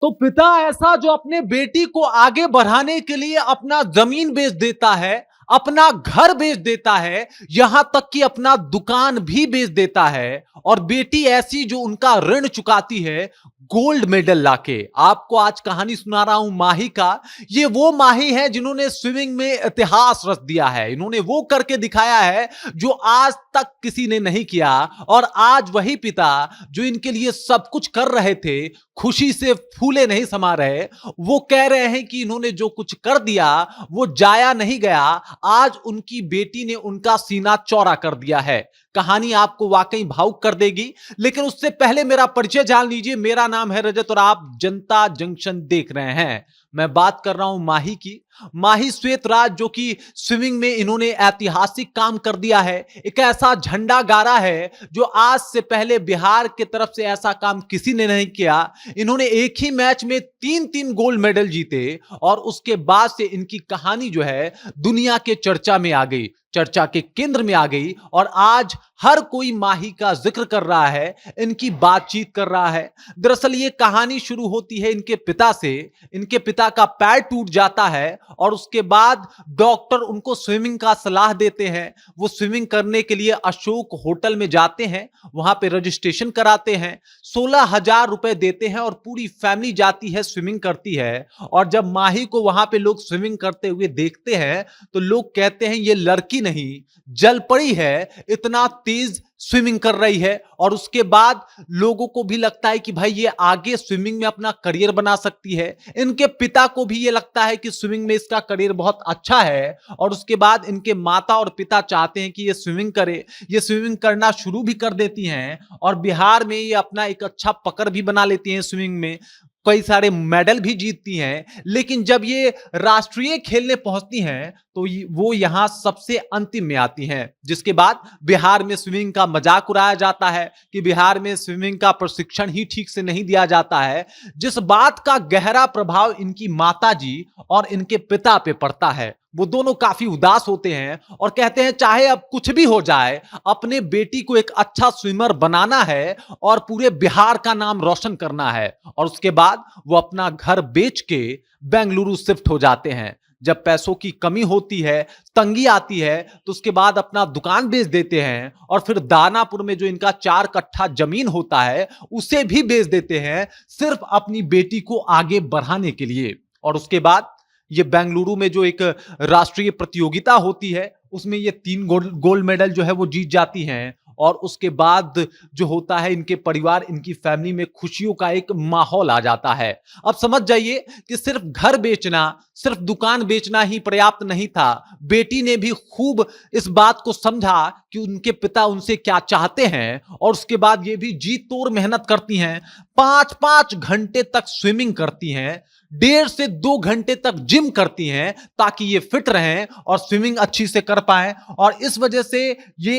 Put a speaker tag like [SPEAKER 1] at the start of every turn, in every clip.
[SPEAKER 1] तो पिता ऐसा जो अपने बेटी को आगे बढ़ाने के लिए अपना जमीन बेच देता है, अपना घर बेच देता है, यहां तक कि अपना दुकान भी बेच देता है, और बेटी ऐसी जो उनका ऋण चुकाती है गोल्ड मेडल लाके। आपको आज कहानी सुना रहा हूं माही का। ये वो माही है जिन्होंने स्विमिंग में इतिहास रच दिया है। इन्होंने वो करके दिखाया है जो आज तक किसी ने नहीं किया। और आज वही पिता जो इनके लिए सब कुछ कर रहे थे, खुशी से फूले नहीं समा रहे, वो कह रहे हैं कि इन्होंने जो कुछ कर दिया वो जाया नहीं गया। आज उनकी बेटी ने उनका सीना चौड़ा कर दिया है। कहानी आपको वाकई भावुक कर देगी, लेकिन उससे पहले मेरा परिचय जान लीजिए। मेरा नाम है रजत और आप जनता जंक्शन देख रहे हैं। मैं बात कर रहा हूं माही की। माही श्वेत राज जो कि स्विमिंग में इन्होंने ऐतिहासिक काम कर दिया है। एक ऐसा झंडा गाड़ा है जो आज से पहले बिहार की तरफ से ऐसा काम किसी ने नहीं किया। इन्होंने एक ही मैच में 3-3 गोल्ड मेडल जीते, और उसके बाद से इनकी कहानी जो है दुनिया के चर्चा में आ गई, चर्चा के केंद्र में आ गई। और आज हर कोई माही का जिक्र कर रहा है, इनकी बातचीत कर रहा है। दरअसल ये कहानी शुरू होती है इनके पिता से। इनके पिता का पैर टूट जाता है और उसके बाद डॉक्टर उनको स्विमिंग का सलाह देते हैं। वो स्विमिंग करने के लिए अशोक होटल में जाते हैं, वहां पे रजिस्ट्रेशन कराते हैं, 16,000 रुपए देते हैं और पूरी फैमिली जाती है, स्विमिंग करती है। और जब माही को वहां पे लोग स्विमिंग करते हुए देखते हैं तो लोग कहते हैं ये लड़की नहीं जल पड़ी है, इतना तेज स्विमिंग कर रही है। और उसके बाद लोगों को भी लगता है कि भाई ये आगे स्विमिंग में अपना करियर बना सकती है। इनके पिता को भी ये लगता है कि स्विमिंग में इसका करियर बहुत अच्छा है। और उसके बाद इनके माता और पिता चाहते हैं कि ये स्विमिंग करे। ये स्विमिंग करना शुरू भी कर देती हैं और बिहार में ये अपना एक अच्छा पकड़ भी बना लेती हैं स्विमिंग में, कई सारे मेडल भी जीतती हैं। लेकिन जब ये राष्ट्रीय खेलने पहुंचती हैं तो वो यहां सबसे अंतिम में आती हैं, जिसके बाद बिहार में स्विमिंग का मजाक उड़ाया जाता है कि बिहार में स्विमिंग का प्रशिक्षण ही ठीक से नहीं दिया जाता है। जिस बात का गहरा प्रभाव इनकी माताजी और इनके पिता पे पड़ता है, वो दोनों काफी उदास होते हैं और कहते हैं चाहे अब कुछ भी हो जाए, अपने बेटी को एक अच्छा स्विमर बनाना है और पूरे बिहार का नाम रोशन करना है। और उसके बाद वो अपना घर बेच के बेंगलुरु शिफ्ट हो जाते हैं। जब पैसों की कमी होती है, तंगी आती है, तो उसके बाद अपना दुकान बेच देते हैं और फिर दानापुर में जो इनका 4 कट्ठा जमीन होता है उसे भी बेच देते हैं, सिर्फ अपनी बेटी को आगे बढ़ाने के लिए। और उसके बाद ये बेंगलुरु में जो एक राष्ट्रीय प्रतियोगिता होती है उसमें ये 3 गोल्ड मेडल जो है वो जीत जाती हैं। और उसके बाद जो होता है, इनके परिवार, इनकी फैमिली में खुशियों का एक माहौल आ जाता है। अब समझ जाइए कि सिर्फ घर बेचना, सिर्फ दुकान बेचना ही पर्याप्त नहीं था। बेटी ने भी खूब इस बात को समझा कि उनके पिता उनसे क्या चाहते हैं, और उसके बाद ये भी जी तोड़ मेहनत करती हैं। 5-5 घंटे तक स्विमिंग करती हैं, 1.5 से 2 घंटे तक जिम करती हैं ताकि ये फिट रहें और स्विमिंग अच्छी से कर पाएं। और इस वजह से ये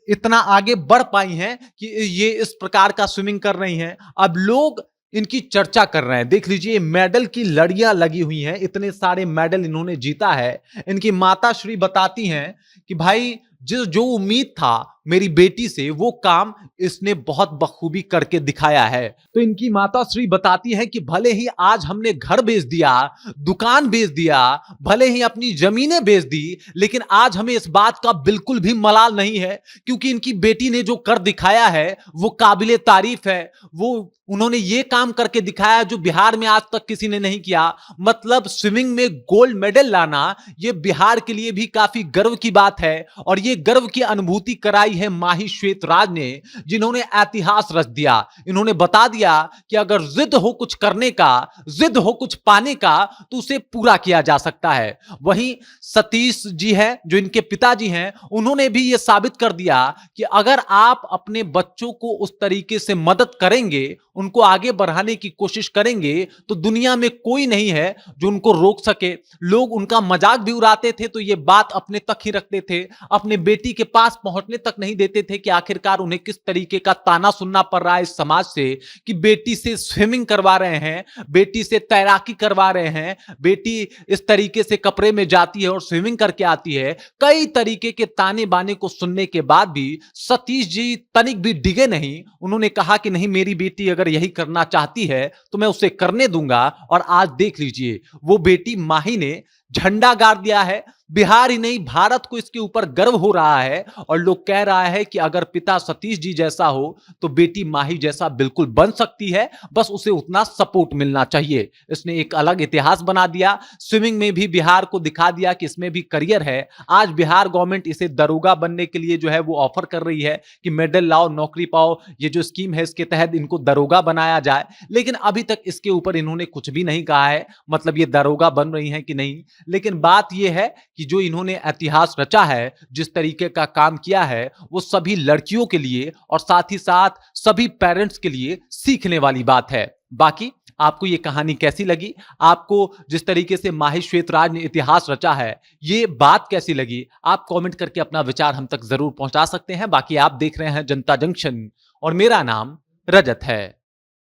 [SPEAKER 1] इतना आगे बढ़ पाई हैं कि ये इस प्रकार का स्विमिंग कर रही हैं। अब लोग इनकी चर्चा कर रहे हैं। देख लीजिए मेडल की लड़ियां लगी हुई हैं, इतने सारे मेडल इन्होंने जीता है। इनकी माता श्री बताती हैं कि भाई जो उम्मीद था मेरी बेटी से, वो काम इसने बहुत बखूबी करके दिखाया है। तो इनकी माता श्री बताती है कि भले ही आज हमने घर बेच दिया, दुकान बेच दिया, भले ही अपनी जमीनें बेच दी, लेकिन आज हमें इस बात का बिल्कुल भी मलाल नहीं है, क्योंकि इनकी बेटी ने जो कर दिखाया है वो काबिले तारीफ है। वो उन्होंने ये काम करके दिखाया जो बिहार में आज तक किसी ने नहीं किया। मतलब स्विमिंग में गोल्ड मेडल लाना ये बिहार के लिए भी काफी गर्व की बात है। और ये गर्व की अनुभूति कराई है माही श्वेत राज ने, जिन्होंने इतिहास रच दिया। इन्होंने बता दिया कि अगर जिद हो कुछ करने का, जिद हो कुछ पाने का, तो उसे पूरा किया जा सकता है। वहीं सतीश जी है जो इनके पिताजी हैं, उन्होंने भी यह साबित कर दिया कि अगर आप अपने बच्चों को उस तरीके से मदद करेंगे, उनको आगे बढ़ाने की कोशिश करेंगे, तो दुनिया में कोई नहीं है जो उनको रोक सके। लोग उनका मजाक भी उड़ाते थे तो यह बात अपने तक ही रखते थे, अपने बेटी के पास पहुंचने तक नहीं नहीं देते थे कि आखिरकार उन्हें किस तरीके का ताना सुनना पड़ रहा है इस समाज से कि बेटी से स्विमिंग करवा रहे हैं, बेटी से तैराकी करवा रहे हैं, बेटी इस तरीके से कपड़े में जाती है और स्विमिंग करके आती है। कई तरीके के ताने बाने को सुनने के बाद भी सतीश जी तनिक भी डिगे नहीं। उन्होंने कहा कि नहीं, मेरी बेटी अगर यही करना चाहती है तो मैं उसे करने दूंगा। और आज देख लीजिए, वो बेटी माही ने झंडा गाड़ दिया है। बिहार ही नहीं, भारत को इसके ऊपर गर्व हो रहा है और लोग कह रहा है कि अगर पिता सतीश जी जैसा हो तो बेटी माही जैसा बिल्कुल बन सकती है, बस उसे उतना सपोर्ट मिलना चाहिए। इसने एक अलग इतिहास बना दिया। स्विमिंग में भी बिहार को दिखा दिया कि इसमें भी करियर है। आज बिहार गवर्नमेंट इसे दरोगा बनने के लिए जो है वो ऑफर कर रही है कि मेडल लाओ, नौकरी पाओ। ये जो स्कीम है इसके तहत इनको दरोगा बनाया जाए, लेकिन अभी तक इसके ऊपर इन्होंने कुछ भी नहीं कहा है, मतलब ये दरोगा बन रही है कि नहीं। लेकिन बात यह है कि जो इन्होंने इतिहास रचा है, जिस तरीके का काम किया है, वो सभी लड़कियों के लिए और साथ ही साथ सभी पेरेंट्स के लिए सीखने वाली बात है। बाकी आपको ये कहानी कैसी लगी? आपको जिस तरीके से माही श्वेतराज ने इतिहास रचा है, ये बात कैसी लगी? आप कमेंट करके अपना विचार हम तक जरूर पहुंचा सकते हैं। बाकी आप देख रहे हैं जनता जंक्शन और मेरा नाम रजत है।